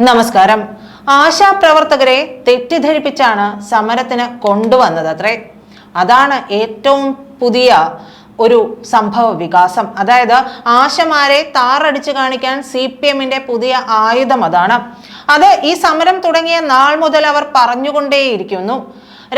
നമസ്കാരം. ആശാപ്രവർത്തകരെ തെറ്റിദ്ധരിപ്പിച്ചാണ് സമരത്തിന് കൊണ്ടുവന്നത് അത്രേ. അതാണ് ഏറ്റവും പുതിയ ഒരു സംഭവ വികാസം. അതായത് ആശമാരെ താറടിച്ചു കാണിക്കാൻ CPM-ന്റെ പുതിയ ആയുധം അതാണ്. അത് ഈ സമരം തുടങ്ങിയ നാൾ മുതൽ അവർ പറഞ്ഞുകൊണ്ടേയിരിക്കുന്നു.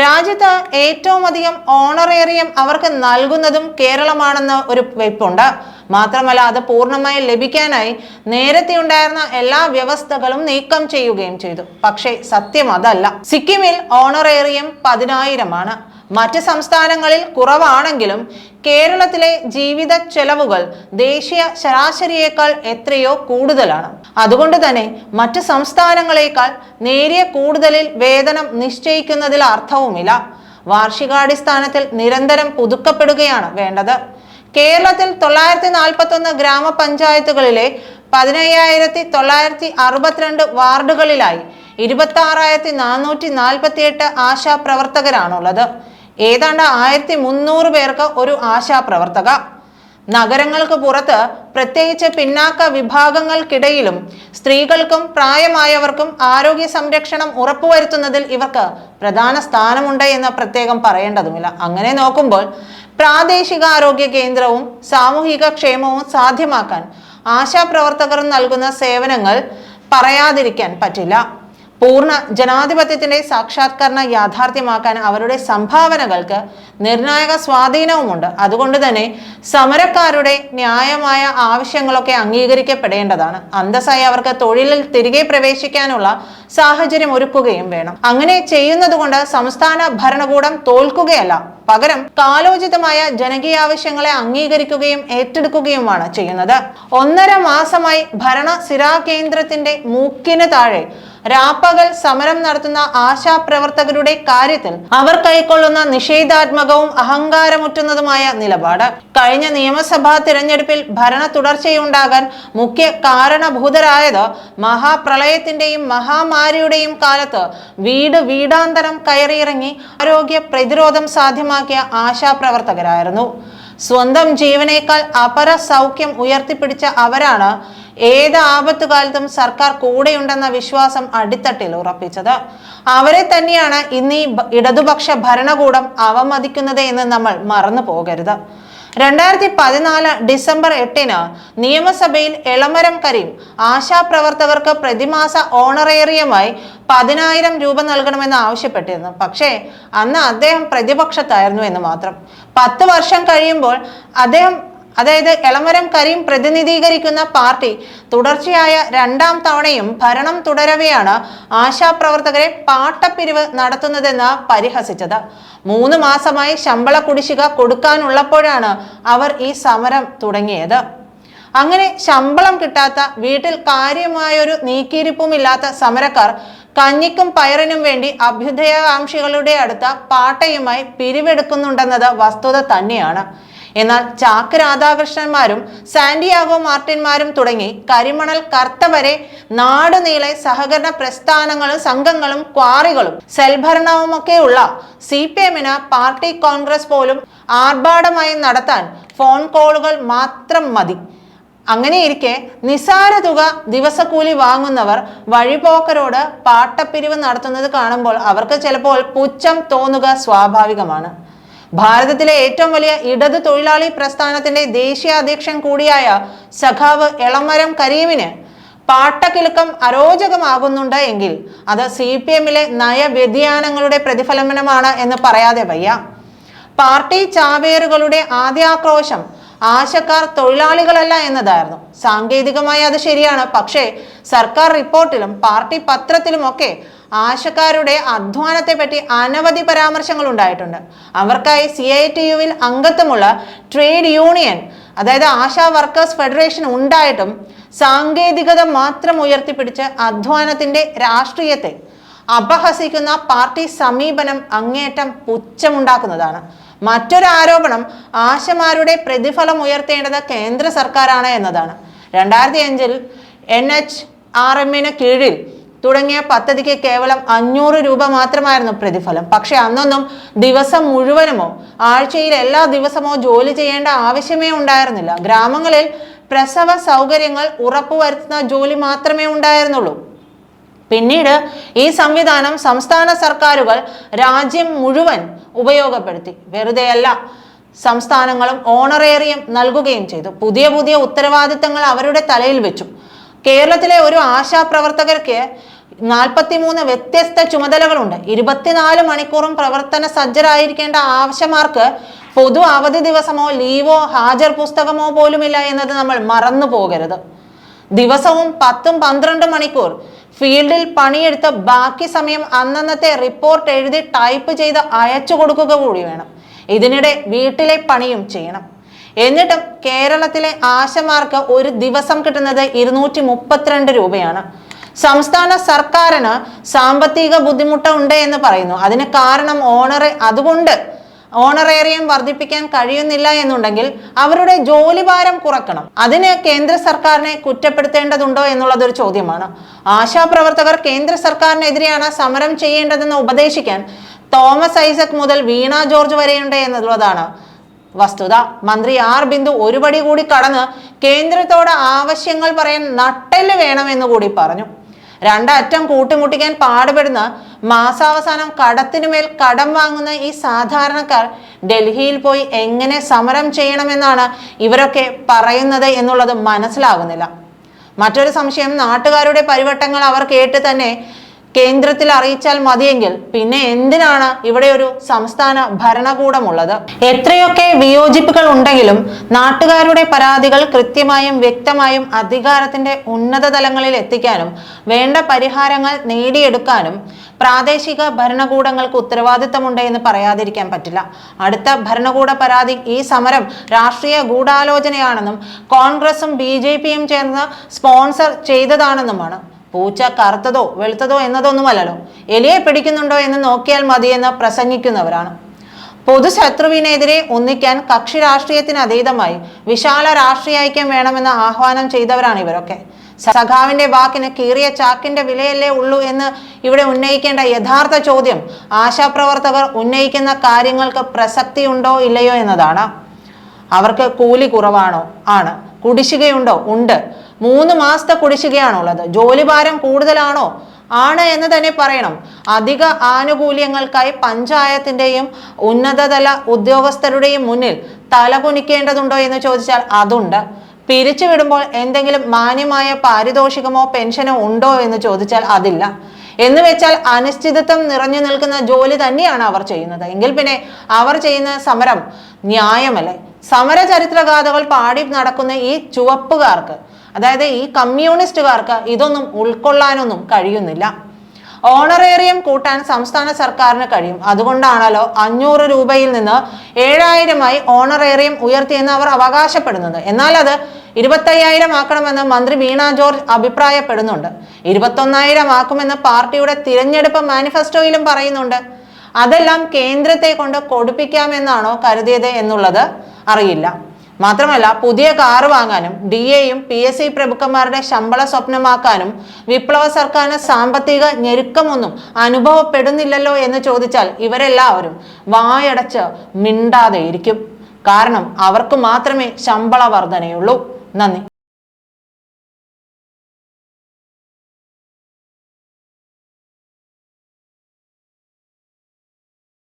രാജ്യത്ത് ഏറ്റവും അധികം ഓണറേറിയം അവർക്ക് നൽകുന്നതും കേരളമാണെന്ന് ഒരു വെയ്പ്പുണ്ട്. മാത്രമല്ല അത് പൂർണ്ണമായി ലഭിക്കാനായി നേരത്തെ ഉണ്ടായിരുന്ന എല്ലാ വ്യവസ്ഥകളും നീക്കം ചെയ്യുകയും ചെയ്തു. പക്ഷേ സത്യം അതല്ല. സിക്കിമിൽ ഓണറേറിയം 10,000 മറ്റ് സംസ്ഥാനങ്ങളിൽ കുറവാണെങ്കിലും കേരളത്തിലെ ജീവിത ചെലവുകൾ ദേശീയ ശരാശരിയേക്കാൾ എത്രയോ കൂടുതലാണ്. അതുകൊണ്ട് തന്നെ മറ്റ് സംസ്ഥാനങ്ങളെക്കാൾ നേരിയ കൂടുതലിൽ വേതനം നിശ്ചയിക്കുന്നതിൽ അർത്ഥവുമില്ല. വാർഷികാടിസ്ഥാനത്തിൽ നിരന്തരം പുതുക്കപ്പെടുകയാണ് വേണ്ടത്. കേരളത്തിൽ 941 ഗ്രാമപഞ്ചായത്തുകളിലെ 15,962 വാർഡുകളിലായി 26,448 ആശാപ്രവർത്തകരാണുള്ളത്. ഏതാണ്ട് 1,300 പേർക്ക് ഒരു ആശാപ്രവർത്തക. നഗരങ്ങൾക്ക് പുറത്ത് പ്രത്യേകിച്ച് പിന്നാക്ക വിഭാഗങ്ങൾക്കിടയിലും സ്ത്രീകൾക്കും പ്രായമായവർക്കും ആരോഗ്യ സംരക്ഷണം ഉറപ്പുവരുത്തുന്നതിൽ ഇവർക്ക് പ്രധാന സ്ഥാനമുണ്ട് എന്ന് പ്രത്യേകം പറയേണ്ടതുമില്ല. അങ്ങനെ നോക്കുമ്പോൾ പ്രാദേശികാരോഗ്യ കേന്ദ്രവും സാമൂഹിക ക്ഷേമവും സാധ്യമാക്കാൻ ആശാപ്രവർത്തകർ നൽകുന്ന സേവനങ്ങൾ പറയാതിരിക്കാൻ പറ്റില്ല. പൂർണ്ണ ജനാധിപത്യത്തിന്റെ സാക്ഷാത്കരണം യാഥാർത്ഥ്യമാക്കാൻ അവരുടെ സംഭാവനകൾക്ക് നിർണായക സ്വാധീനവുമുണ്ട്. അതുകൊണ്ട് തന്നെ സമരക്കാരുടെ ന്യായമായ ആവശ്യങ്ങളൊക്കെ അംഗീകരിക്കപ്പെടേണ്ടതാണ്. അന്തസ്സായി അവർക്ക് തൊഴിലിൽ തിരികെ പ്രവേശിക്കാനുള്ള സാഹചര്യം ഒരുക്കുകയും വേണം. അങ്ങനെ ചെയ്യുന്നത് കൊണ്ട് സംസ്ഥാന ഭരണകൂടം തോൽക്കുകയല്ല, പകരം കാലോചിതമായ ജനകീയ ആവശ്യങ്ങളെ അംഗീകരിക്കുകയും ഏറ്റെടുക്കുകയുമാണ് ചെയ്യുന്നത്. 1.5 മാസമായി ഭരണ സിരാ കേന്ദ്രത്തിന്റെ മൂക്കിന് താഴെ രാപ്പകൽ സമരം നടത്തുന്ന ആശാപ്രവർത്തകരുടെ കാര്യത്തിൽ അവർ കൈക്കൊള്ളുന്ന നിഷേധാത്മകവും അഹങ്കാരമുറ്റുന്നതുമായ നിലപാട് കഴിഞ്ഞ നിയമസഭാ തിരഞ്ഞെടുപ്പിൽ ഭരണ തുടർച്ചയുണ്ടാകാൻ മുഖ്യ കാരണഭൂതരായത് മഹാപ്രളയത്തിന്റെയും മഹാമാരിയുടെയും കാലത്ത് വീടാന്തരം കയറിയിറങ്ങി ആരോഗ്യ പ്രതിരോധം സാധ്യമാക്കിയ ആശാപ്രവർത്തകരായിരുന്നു. സ്വന്തം ജീവനേക്കാൾ അപര സൗഖ്യം ഉയർത്തിപ്പിടിച്ച അവരാണ് ഏത് ആപത്തുകാലത്തും സർക്കാർ കൂടെയുണ്ടെന്ന വിശ്വാസം അടിത്തട്ടിൽ ഉറപ്പിച്ചത്. അവരെ തന്നെയാണ് ഇന്ന് ഈ ഇടതുപക്ഷ ഭരണകൂടം അവമതിക്കുന്നത് എന്ന് നമ്മൾ മറന്നു പോകരുത്. 2014 ഡിസംബർ 8 നിയമസഭയിൽ എളമരം കരീം ആശാപ്രവർത്തകർക്ക് പ്രതിമാസ ഓണറേറിയമായി 10,000 രൂപ നൽകണമെന്ന് ആവശ്യപ്പെട്ടിരുന്നു. പക്ഷേ അന്ന് അദ്ദേഹം പ്രതിപക്ഷത്തായിരുന്നു എന്ന് മാത്രം. 10 വർഷം കഴിയുമ്പോൾ അതായത് എളമരം കരീം പ്രതിനിധീകരിക്കുന്ന പാർട്ടി തുടർച്ചയായ 2ാം തവണയും ഭരണം തുടരവെയാണ് ആശാപ്രവർത്തകരെ പാട്ടപ്പിരിവ് നടത്തുന്നതെന്ന് പരിഹസിച്ചത്. 3 മാസമായി ശമ്പള കുടിശ്ശിക കൊടുക്കാനുള്ളപ്പോഴാണ് അവർ ഈ സമരം തുടങ്ങിയത്. അങ്ങനെ ശമ്പളം കിട്ടാത്ത, വീട്ടിൽ കാര്യമായൊരു നീക്കിയിരിപ്പുമില്ലാത്ത സമരക്കാർ കഞ്ഞിക്കും പയറിനും വേണ്ടി അഭ്യുദയകാംക്ഷികളുടെ അടുത്ത പാട്ടയുമായി പിരിവെടുക്കുന്നുണ്ടെന്നത് വസ്തുത തന്നെയാണ്. എന്നാൽ ചാക്ക് രാധാകൃഷ്ണന്മാരും സാന്റിയാഗോ മാർട്ടിന്മാരും തുടങ്ങി കരിമണൽ കർത്ത വരെ നാടുനീളെ സഹകരണ പ്രസ്ഥാനങ്ങളും സംഘങ്ങളും ക്വാറികളും സെൽഭരണവുമൊക്കെയുള്ള CPM-ന് പാർട്ടി കോൺഗ്രസ് പോലും ആർഭാടമായി നടത്താൻ ഫോൺ കോളുകൾ മാത്രം മതി. അങ്ങനെയിരിക്കെ നിസാര തുക ദിവസക്കൂലി വാങ്ങുന്നവർ വഴിപോക്കരോട് പാട്ടപ്പിരിവ് നടത്തുന്നത് കാണുമ്പോൾ അവർക്ക് ചിലപ്പോൾ പുച്ഛം തോന്നുക സ്വാഭാവികമാണ്. ഭാരതത്തിലെ ഏറ്റവും വലിയ ഇടതു തൊഴിലാളി പ്രസ്ഥാനത്തിന്റെ ദേശീയ അധ്യക്ഷൻ കൂടിയായ സഖാവ് എളമരം കരീമിന് പാട്ടക്കിലുക്കം അരോചകമാകുന്നുണ്ട് എങ്കിൽ അത് CPM-ലെ നയവ്യതിയാനങ്ങളുടെ പ്രതിഫലനമാണ് എന്ന് പറയാതെ വയ്യ. പാർട്ടി ചാവേറുകളുടെ ആദ്യാക്രോശം ആശക്കാർ തൊഴിലാളികളല്ല എന്നതായിരുന്നു. സാങ്കേതികമായി അത് ശരിയാണ്. പക്ഷേ സർക്കാർ റിപ്പോർട്ടിലും പാർട്ടി പത്രത്തിലുമൊക്കെ ആശക്കാരുടെ അധ്വാനത്തെ പറ്റി അനവധി പരാമർശങ്ങൾ ഉണ്ടായിട്ടുണ്ട്. അവർക്കായി CITU-വിൽ അംഗത്വമുള്ള ട്രേഡ് യൂണിയൻ, അതായത് ആശാ വർക്കേഴ്സ് ഫെഡറേഷൻ ഉണ്ടായിട്ടും സാങ്കേതികത മാത്രം ഉയർത്തിപ്പിടിച്ച് അധ്വാനത്തിന്റെ രാഷ്ട്രീയത്തെ അപഹസിക്കുന്ന പാർട്ടി സമീപനം അങ്ങേയറ്റം പുച്ഛമുണ്ടാക്കുന്നതാണ്. മറ്റൊരു ആരോപണം ആശമാരുടെ പ്രതിഫലം ഉയർത്തേണ്ടത് കേന്ദ്ര സർക്കാരാണ് എന്നതാണ്. 2005 NHRM-ന് കീഴിൽ തുടങ്ങിയ പദ്ധതിക്ക് കേവലം 500 രൂപ മാത്രമായിരുന്നു പ്രതിഫലം. പക്ഷെ അന്നൊന്നും ദിവസം മുഴുവനുമോ ആഴ്ചയിൽ എല്ലാ ദിവസമോ ജോലി ചെയ്യേണ്ട ആവശ്യമേ ഉണ്ടായിരുന്നില്ല. ഗ്രാമങ്ങളിൽ പ്രസവ സൗകര്യങ്ങൾ ഉറപ്പുവരുത്തുന്ന ജോലി മാത്രമേ ഉണ്ടായിരുന്നുള്ളൂ. പിന്നീട് ഈ സംവിധാനം സംസ്ഥാന സർക്കാരുകൾ രാജ്യം മുഴുവൻ ഉപയോഗപ്പെടുത്തി. വെറുതെയല്ല, സംസ്ഥാനങ്ങളും ഓണറേറിയം നൽകുകയും ചെയ്തു. പുതിയ പുതിയ ഉത്തരവാദിത്തങ്ങൾ അവരുടെ തലയിൽ വെച്ചു. കേരളത്തിലെ ഒരു ആശാപ്രവർത്തകർക്ക് 43 വ്യത്യസ്ത ചുമതലകളുണ്ട്. 24 മണിക്കൂറും പ്രവർത്തന സജ്ജരായിരിക്കേണ്ട ആവശ്യമാർക്ക് പൊതു അവധി ദിവസമോ ലീവോ ഹാജർ പുസ്തകമോ പോലുമില്ല എന്നത് നമ്മൾ മറന്നു പോകരുത്. ദിവസവും 10-12 മണിക്കൂർ ഫീൽഡിൽ പണിയെടുത്ത് ബാക്കി സമയം അന്നന്നത്തെ റിപ്പോർട്ട് എഴുതി ടൈപ്പ് ചെയ്ത് അയച്ചു കൊടുക്കുക കൂടി വേണം. ഇതിനിടെ വീട്ടിലെ പണിയും ചെയ്യണം. എന്നിട്ടും കേരളത്തിലെ ആശമാർക്ക് ഒരു ദിവസം കിട്ടുന്നത് 232 രൂപയാണ്. സംസ്ഥാന സർക്കാരിന് സാമ്പത്തിക ബുദ്ധിമുട്ട് ഉണ്ട് എന്ന് പറയുന്നു. അതിന് കാരണം അതുകൊണ്ട് ഓണറേറിയം വർദ്ധിപ്പിക്കാൻ കഴിയുന്നില്ല എന്നുണ്ടെങ്കിൽ അവരുടെ ജോലിഭാരം കുറക്കണം. അതിന് കേന്ദ്ര സർക്കാരിനെ കുറ്റപ്പെടുത്തേണ്ടതുണ്ടോ എന്നുള്ളതൊരു ചോദ്യമാണ്. ആശാപ്രവർത്തകർ കേന്ദ്ര സർക്കാരിനെതിരെയാണ് സമരം ചെയ്യേണ്ടതെന്ന് ഉപദേശിക്കാൻ തോമസ് ഐസക് മുതൽ വീണ ജോർജ് വരെയുണ്ട് എന്നുള്ളതാണ് വസ്തുത. മന്ത്രി ആർ ബിന്ദു ഒരുപടി കൂടി കടന്ന് കേന്ദ്രത്തോട് ആവശ്യങ്ങൾ പറയാൻ നട്ടെല്ല് വേണമെന്ന് കൂടി പറഞ്ഞു. രണ്ടറ്റം കൂട്ടിമുട്ടിക്കാൻ പാടുപെടുന്ന മാസാവസാനം കടത്തിനുമേൽ കടം വാങ്ങുന്ന ഈ സാധാരണക്കാർ ഡൽഹിയിൽ പോയി എങ്ങനെ സമരം ചെയ്യണമെന്നാണ് ഇവരൊക്കെ പറയുന്നത് എന്നുള്ളത് മനസ്സിലാകുന്നില്ല. മറ്റൊരു സംശയം, നാട്ടുകാരുടെ പരിവട്ടങ്ങൾ അവർ കേട്ട് തന്നെ കേന്ദ്രത്തിൽ അറിയിച്ചാൽ മതിയെങ്കിൽ പിന്നെ എന്തിനാണ് ഇവിടെ ഒരു സംസ്ഥാന ഭരണകൂടമുള്ളത്? എത്രയൊക്കെ വിയോജിപ്പുകൾ ഉണ്ടെങ്കിലും നാട്ടുകാരുടെ പരാതികൾ കൃത്യമായും വ്യക്തമായും അധികാരത്തിന്റെ ഉന്നത തലങ്ങളിൽ എത്തിക്കാനും വേണ്ട പരിഹാരങ്ങൾ നേടിയെടുക്കാനും പ്രാദേശിക ഭരണകൂടങ്ങൾക്ക് ഉത്തരവാദിത്തമുണ്ട് എന്ന് പറയാതിരിക്കാൻ പറ്റില്ല. അടുത്ത ഭരണകൂട പരാതി ഈ സമരം രാഷ്ട്രീയ ഗൂഢാലോചനയാണെന്നും കോൺഗ്രസും BJPയും ചേർന്ന് സ്പോൺസർ ചെയ്തതാണെന്നുമാണ്. പൂച്ച കറുത്തതോ വെളുത്തതോ എന്നതൊന്നുമല്ലല്ലോ, എലിയെ പിടിക്കുന്നുണ്ടോ എന്ന് നോക്കിയാൽ മതിയെന്ന് പ്രസംഗിക്കുന്നവരാണ്. പൊതുശത്രുവിനെതിരെ ഒന്നിക്കാൻ കക്ഷി രാഷ്ട്രീയത്തിന് അതീതമായി വിശാല രാഷ്ട്രീയ ഐക്യം വേണമെന്ന് ആഹ്വാനം ചെയ്തവരാണ് ഇവരൊക്കെ. സഖാവിന്റെ വാക്കിന് കീറിയ ചാക്കിന്റെ വിലയല്ലേ ഉള്ളൂ എന്ന് ഇവിടെ ഉന്നയിക്കേണ്ട യഥാർത്ഥ ചോദ്യം ആശാപ്രവർത്തകർ ഉന്നയിക്കുന്ന കാര്യങ്ങൾക്ക് പ്രസക്തിയുണ്ടോ ഇല്ലയോ എന്നതാണ്. അവർക്ക് കൂലി കുറവാണോ? ആണ്. കുടിശ്ശികയുണ്ടോ? ഉണ്ട്. 3 മാസത്തെ കുടിശ്ശികയാണുള്ളത്. ജോലിഭാരം കൂടുതലാണോ? ആണ് എന്ന് തന്നെ പറയണം. അധിക ആനുകൂല്യങ്ങൾക്കായി പഞ്ചായത്തിന്റെയും ഉന്നതതല ഉദ്യോഗസ്ഥരുടെയും മുന്നിൽ തലകുനിക്കേണ്ടതുണ്ടോ എന്ന് ചോദിച്ചാൽ അതുണ്ട്. പിരിച്ചുവിടുമ്പോൾ എന്തെങ്കിലും മാന്യമായ പാരിതോഷികമോ പെൻഷനോ ഉണ്ടോ എന്ന് ചോദിച്ചാൽ അതില്ല. എന്ന് വെച്ചാൽ അനിശ്ചിതത്വം നിറഞ്ഞു നിൽക്കുന്ന ജോലി തന്നെയാണ് അവർ ചെയ്യുന്നത്. എങ്കിൽ പിന്നെ അവർ ചെയ്യുന്ന സമരം ന്യായമല്ലേ? സമര ചരിത്രഗാഥകൾ പാടി നടക്കുന്ന ഈ ചുവപ്പുകാർക്ക്, അതായത് ഈ കമ്മ്യൂണിസ്റ്റുകാർക്ക് ഇതൊന്നും ഉൾക്കൊള്ളാനൊന്നും കഴിയുന്നില്ല. ഓണറേറിയം കൂട്ടാൻ സംസ്ഥാന സർക്കാരിന് കഴിയും. അതുകൊണ്ടാണല്ലോ 500 രൂപയിൽ നിന്ന് 7000 ഓണറേറിയം ഉയർത്തിയെന്ന് അവർ അവകാശപ്പെടുന്നത്. എന്നാൽ അത് 25,000 ആക്കണമെന്ന് മന്ത്രി വീണ ജോർജ് അഭിപ്രായപ്പെടുന്നുണ്ട്. 21,000 ആക്കുമെന്ന് പാർട്ടിയുടെ തിരഞ്ഞെടുപ്പ് മാനിഫെസ്റ്റോയിലും പറയുന്നുണ്ട്. അതെല്ലാം കേന്ദ്രത്തെ കൊണ്ട് കൊടുപ്പിക്കാമെന്നാണോ കരുതിയത് എന്നുള്ളത് അറിയില്ല. മാത്രമല്ല, പുതിയ കാറ് വാങ്ങാനും DAയും PSC പ്രഭുക്കന്മാരുടെ ശമ്പള സ്വപ്നമാക്കാനും വിപ്ലവ സർക്കാരിന് സാമ്പത്തിക ഞെരുക്കമൊന്നും അനുഭവപ്പെടുന്നില്ലല്ലോ എന്ന് ചോദിച്ചാൽ ഇവരെല്ലാവരും വായടച്ച് മിണ്ടാതെയിരിക്കും. കാരണം അവർക്ക് മാത്രമേ ശമ്പള വർധനയുള്ളൂ. നന്ദി.